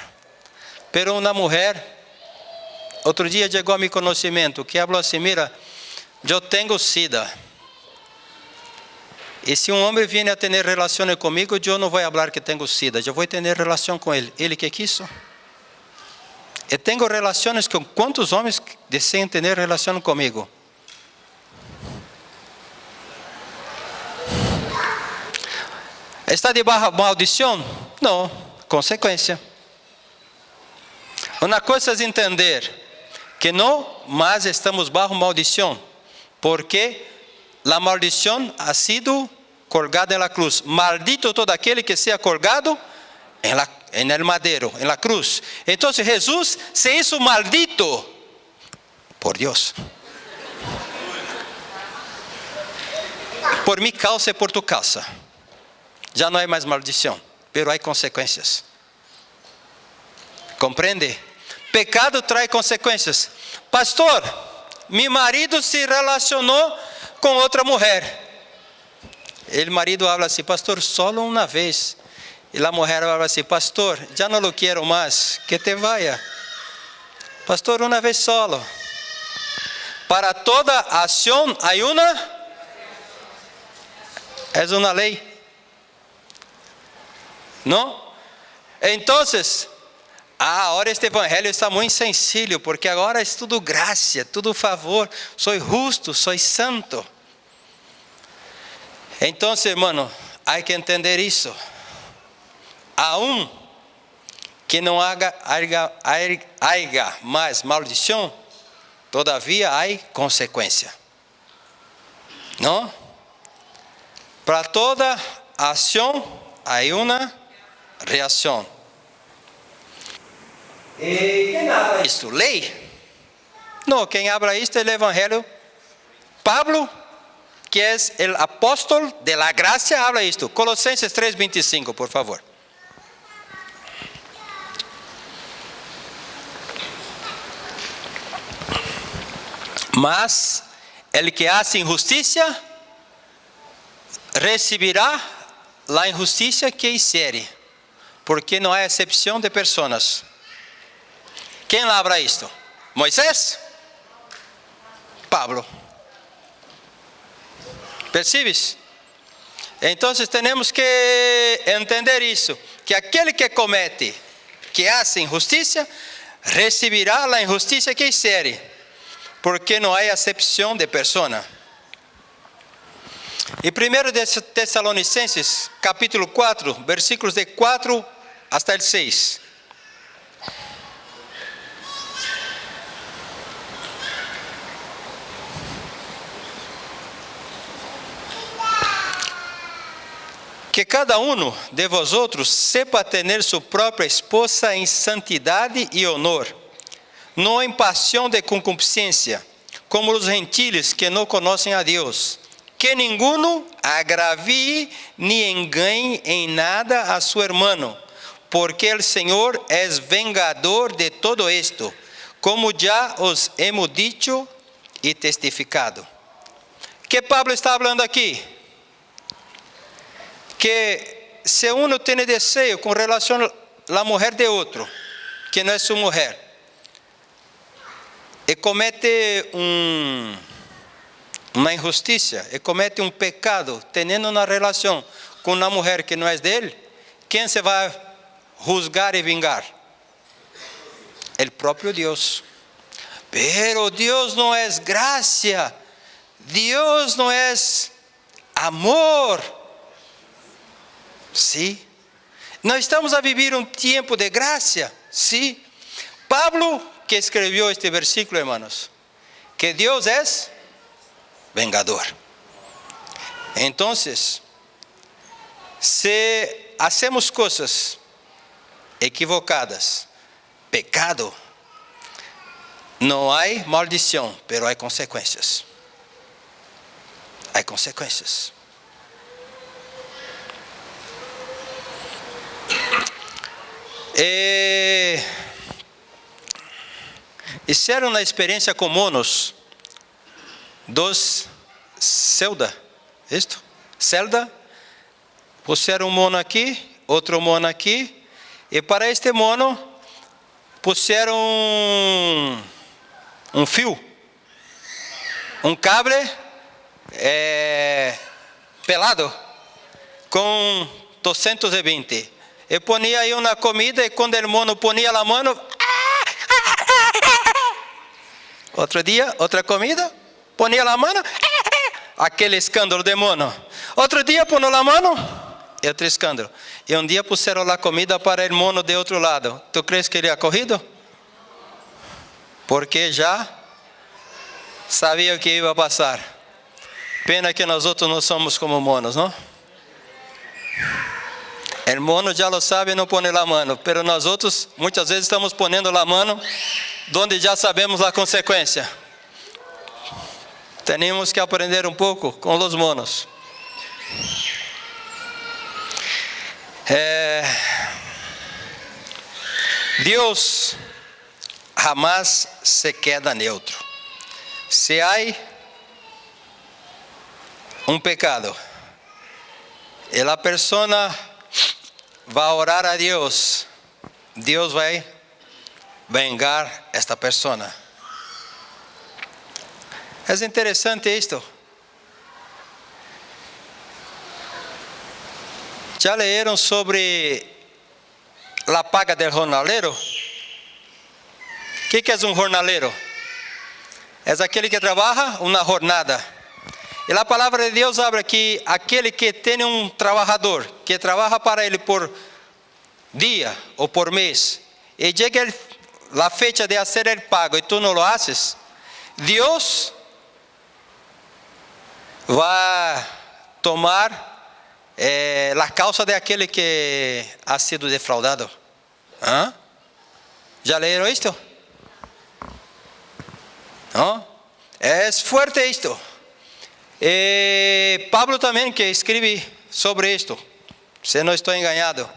pero uma mulher... Outro dia chegou a meu conhecimento que falou assim: mira, eu tenho SIDA. E se um homem vier a ter relações comigo, eu não vou falar que tenho SIDA, eu vou ter relação com ele. Ele que quis. Eu tenho relações com quantos homens desejam ter relação comigo? Está debaixo de maldição? Não, consequência. Uma coisa é entender que não mais estamos bajo maldição, porque la maldición ha sido colgada en la cruz. Maldito todo aquel que sea colgado en el madero, en la cruz. Entonces Jesús se hizo maldito por Dios. Por mi causa y por tu causa. Ya no hay más maldición, pero hay consecuencias. ¿Comprende? Pecado trae consecuencias. Pastor, mi marido se relacionó con otra mujer. El marido habla así: pastor, solo una vez. Y la mujer habla así: pastor, ya no lo quiero más, que te vaya. Pastor, una vez solo. Para toda acción hay es una ley. ¿No? Entonces, ahora este evangelho está muy sencillo, porque agora es tudo gracia, tudo favor. Soy justo, soy santo. Entonces, hermano, hay que entender eso. Aún que não haya mais maldição, todavia hay consequência. Não? Para toda ação há uma reação. E quem habla isto? Lei? Não, quem habla isto é o evangelho. Pablo, que é o apóstolo de la gracia, habla isto. Colossenses 3:25, por favor. Mas el que hace injusticia recibirá la injusticia que hiciere, porque não há excepção de pessoas. Quem labra isto? Moisés? Pablo. ¿Percibes? Então temos que entender isso, que aquele que comete, que hace injusticia, recibirá la injusticia que hiciere, porque não há acepção de persona. E 1 Tessalonicenses, capítulo 4, versículos de 4 hasta el 6. Que cada uno de vosotros sepa tener su propia esposa en santidad y honor, no en pasión de concupiscencia, como los gentiles que no conocen a Dios. Que ninguno agravie ni engañe en nada a su hermano, porque el Señor es vengador de todo esto, como ya os hemos dicho y testificado. ¿Qué Pablo está hablando aquí? Que se uno tiene deseo con relación a la mujer de otro, que no es su mujer, y comete una injusticia, y comete un pecado, teniendo una relación con una mujer que no es de él, ¿quién se va a juzgar y vengar? El propio Dios. Pero Dios no es gracia, Dios no es amor. Sí. ¿No estamos a vivir un tiempo de gracia? Sí. Pablo, que escribió este versículo, hermanos, que Dios es vengador. Entonces, si hacemos cosas equivocadas, pecado, no hay maldición, pero hay consecuencias. Hay consecuencias. Hicieron una experiencia con monos, dos celda, celda, pusieron un mono aquí, otro mono aquí, y para este mono pusieron un fio, un cable pelado con 220. Eu ponia aí uma comida e quando o mono ponia a mão, outro dia, outra comida, ponia a mão, aquele escândalo de mono. Outro dia, ponia a mão, outro escândalo. E um dia puseram a comida para o mono de outro lado. Tu crees que ele ha corrido? Porque já sabia o que ia passar. Pena que nós outros não somos como monos, não? El mono já lo sabe, não pone la mano, pero nós outros muitas vezes estamos ponendo la mano donde já sabemos a consequência. Temos que aprender um pouco com os monos. Deus jamais se queda neutro. Se há pecado e a pessoa vai orar a Deus, Deus vai vengar esta pessoa. É interessante isto. Já leram sobre a paga del jornaleiro? O que é um jornaleiro? É aquele que trabalha uma jornada. E a palavra de Deus habla que aquele que tem um trabalhador, que trabalha para ele por dia ou por mês, e chega a fecha de fazer o pago e tu não lo haces, Deus vai tomar a causa de aquele que ha sido defraudado. ¿Ah? Já leram isto? Não? É forte isto. Pablo também que escreve sobre isto, se não estou enganado,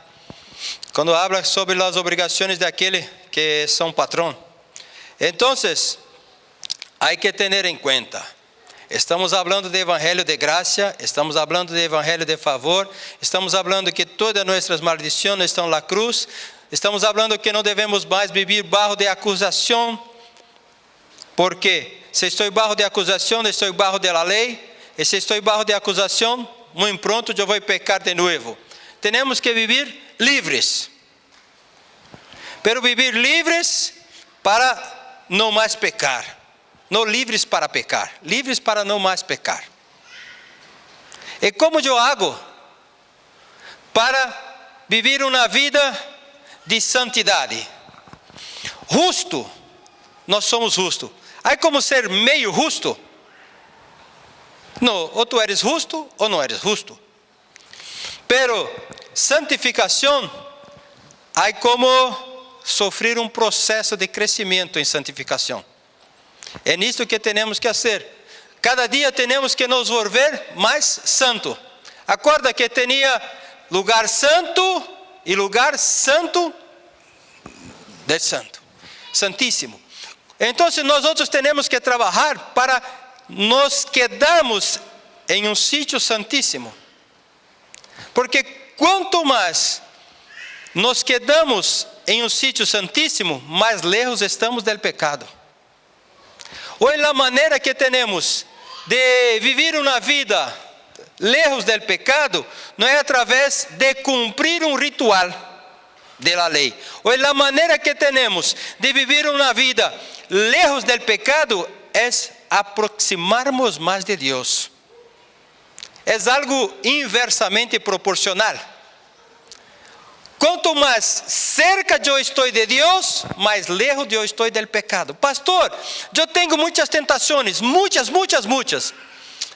quando habla sobre as obrigações daquele que são patrão. Então, há que ter em conta. Estamos falando de evangelho de graça, estamos falando de evangelho de favor, estamos falando que todas nossas maldições estão na cruz, estamos falando que não devemos mais viver bajo de acusação, porque se estou bajo de acusação, estou bajo de la lei, e se estou bajo de acusação, muito pronto eu vou pecar de novo. Temos que viver livres, pero viver livres para não mais pecar. Não livres para pecar, livres para não mais pecar. E como eu hago para viver uma vida de santidade? Justo, nós somos justos. Há como ser meio justo? Não, ou tu eres justo ou não eres justo. Pero santificação, há como sofrer um processo de crescimento em santificação. É nisto que temos que fazer. Cada dia temos que nos volver mais santo. Acorda que tinha lugar santo e lugar santo del santo, santíssimo. Então, nós outros temos que trabalhar para nos quedarmos em um sítio santíssimo. Porque quanto mais nos quedamos em um sítio santíssimo, mais lejos estamos do pecado. Hoje a maneira que temos de viver uma vida lejos do pecado não é através de cumprir um ritual da lei. Hoje a maneira que temos de viver uma vida lejos do pecado é aproximarmos mais de Deus. É algo inversamente proporcional. Quanto mais cerca eu estou de Deus, mais lejos eu estou do pecado. Pastor, eu tenho muitas tentações, muitas.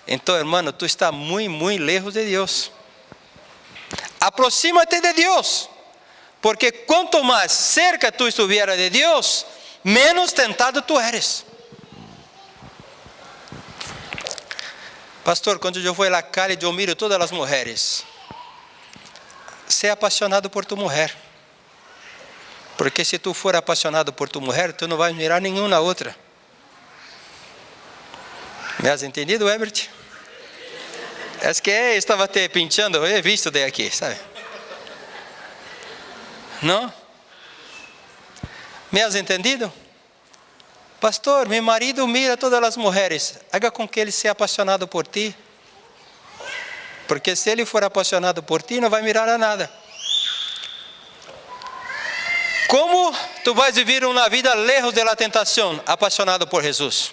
Então, hermano, tu está muito lejos de Deus. Aproxima-te de Deus, porque quanto mais cerca tu estiveras de Deus, menos tentado tu eres. Pastor, quando eu vou na calle, eu miro todas as mulheres. Ser apaixonado por tu mulher. Porque se tu for apaixonado por tu mulher, tu não vai mirar nenhuma outra. Me has entendido, Herbert? É que estava te pinchando, eu he visto de aqui, sabe? Não? Me has entendido? Pastor, meu marido mira todas as mulheres. Haga com que ele seja apaixonado por ti. Porque se ele for apaixonado por ti, não vai mirar a nada. Como tu vais viver uma vida lejos da tentação, apaixonado por Jesus?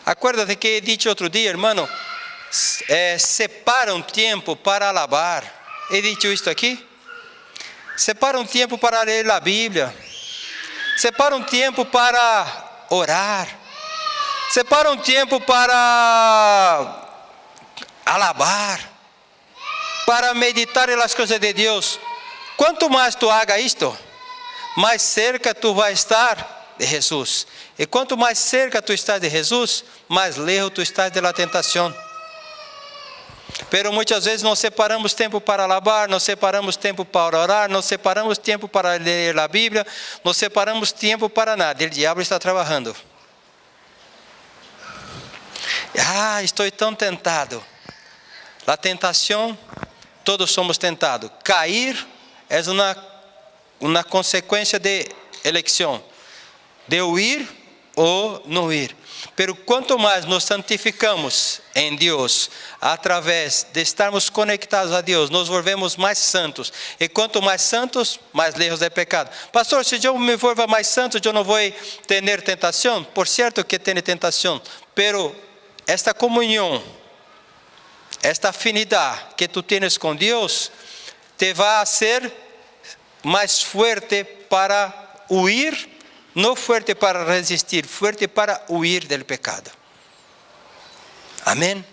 Acuérdate que he dicho outro dia, hermano, separa um tempo para alabar. He dicho isto aqui? Separa um tempo para ler a Bíblia. Separa um tempo para orar. Separa um tempo para alabar, para meditar nas coisas de Deus. Quanto mais tu haga isto, mais cerca tu vai estar de Jesus. E quanto mais cerca tu estás de Jesus, mais lejos tu estás da tentação. Pero muitas vezes não separamos tempo para alabar, não separamos tempo para orar, não separamos tempo para ler a Bíblia, não separamos tempo para nada. O diabo está trabalhando. Estou tão tentado. A tentação, todos somos tentados. Cair é uma consequência de eleição, de ir ou não ir. Pero quanto mais nos santificamos em Deus, através de estarmos conectados a Deus, nos volvemos mais santos. E quanto mais santos, mais lejos do pecado. Pastor, se eu me volva mais santo, eu não vou ter tentação? Por certo que tem tentação, pero esta comunhão, esta afinidade que tu tens com Deus, te vai ser mais forte para huir, não forte para resistir, forte para huir do pecado. Amém?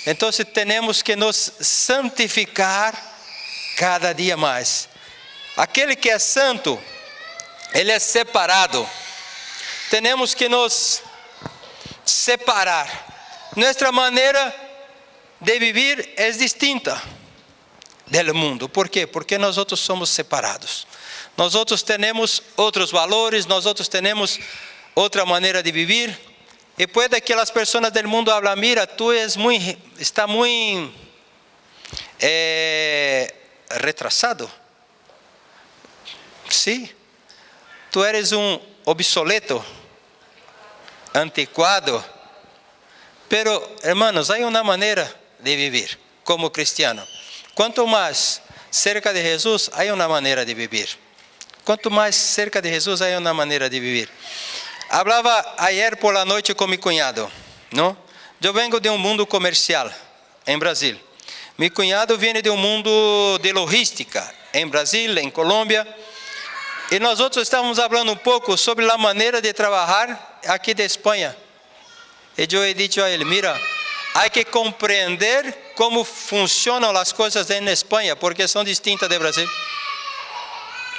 Então, temos que nos santificar cada dia mais. Aquele que é santo, ele é separado. Temos que nos separar. Nossa maneira de viver é distinta do mundo. Por quê? Porque nós outros somos separados. Nós outros temos outros valores, nós outros temos outra maneira de viver. E pode que as pessoas do mundo falam: mira, tu está muito retrasado. Sim, tu eres obsoleto, antiquado. Pero, hermanos, há uma maneira de viver como cristiano. Quanto mais cerca de Jesus, há uma maneira de viver. Quanto mais cerca de Jesus, há uma maneira de viver. Falava ayer por la noite com meu cunhado, não? Eu venho de mundo comercial em Brasil. Meu cunhado vem de mundo de logística em Brasil, em Colômbia. E nós outros estávamos falando pouco sobre a maneira de trabalhar aqui de Espanha. E eu he dicho a ele: mira, há que compreender como funcionam as coisas em Espanha, porque são distintas do Brasil.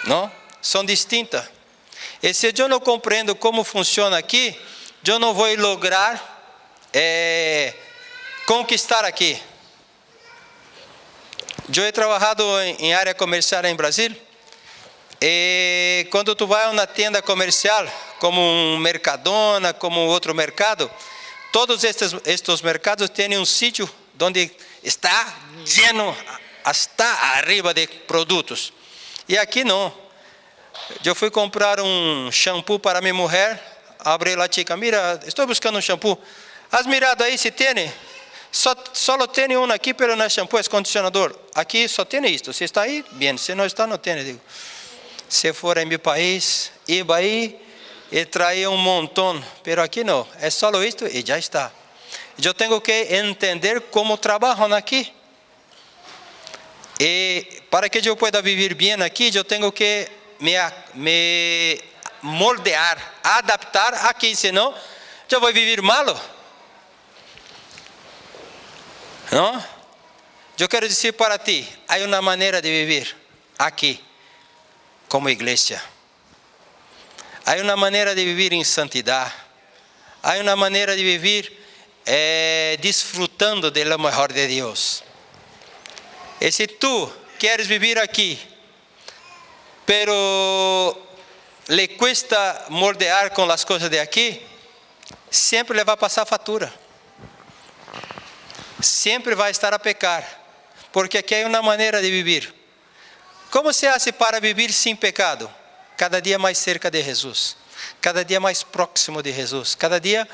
Não? São distintas. E se eu não compreendo como funciona aqui, eu não vou lograr conquistar aqui. Eu he trabalhado em área comercial em Brasil. E quando tu vai a uma tenda comercial, como Mercadona, como outro mercado, todos estes mercados têm sítio onde está lleno hasta arriba de produtos. E aqui não. Eu fui comprar shampoo para minha mulher. Abri lá, chica, mira, estou buscando shampoo. Has mirado aí se tem? Só tem aqui, pero não é shampoo, é condicionador. Aqui só tem isto. Se está aí, bem. Se não está, não tem. Digo, se for em meu país, iba aí e traía montão. Pero aqui não. É só isto e já está. Eu tenho que entender como trabalham aqui. E para que eu pueda viver bem aqui, eu tenho que me moldear, adaptar aqui, senão eu vou viver malo. Não? Eu quero dizer para ti, há uma maneira de viver aqui, como igreja. Há uma maneira de viver em santidade. Há uma maneira de viver desfrutando de lo mejor de Deus. E se tu queres viver aqui, pero le cuesta moldear com as coisas de aqui, sempre le vai passar fatura. Sempre vai estar a pecar, porque aqui há uma maneira de viver. Como se hace para viver sem pecado? Cada dia mais cerca de Jesus, cada dia mais próximo de Jesus, cada dia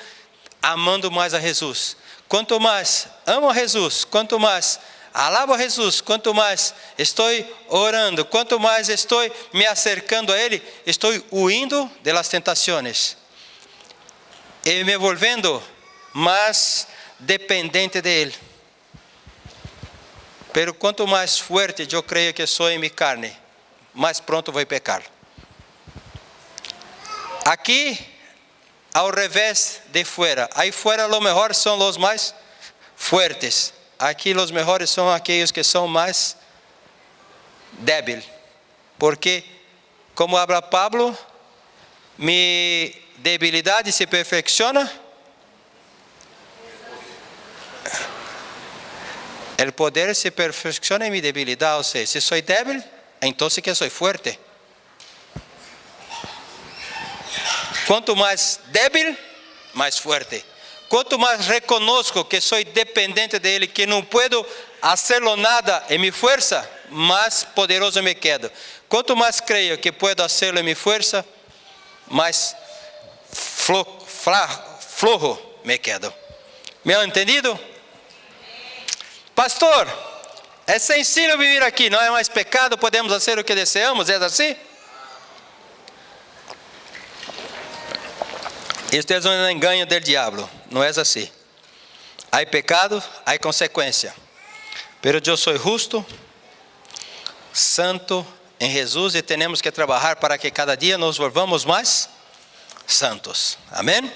amando mais a Jesus. Quanto mais amo a Jesus, quanto mais alabo a Jesus, quanto mais estou orando, quanto mais estou me acercando a Ele, estou huindo de las tentações e me volvendo mais dependente de Ele. Pero quanto mais forte eu creio que sou em minha carne, mais pronto vou pecar. Aqui ao revés de fuera. Aí fuera lo mejor são os mais fuertes. Aqui os melhores são aqueles que são mais débiles. Porque, como habla Pablo, mi debilidade se perfecciona. O poder se perfecciona em mi debilidade. Ou seja, se sou débil, então que sou forte. Quanto mais débil, mais forte. Quanto mais reconozco que sou dependente dele, que não puedo hacerlo nada em minha força, mais poderoso me quedo. Quanto mais creio que puedo hacerlo em minha força, mais flojo me quedo. Me han entendido? Pastor, é sencillo viver aqui, não é mais pecado, podemos fazer o que desejamos, é assim? Isto é um engano do diabo, não é assim. Há pecado, há consequência. Pero eu sou justo, santo em Jesus e temos que trabalhar para que cada dia nos volvamos mais santos. Amém?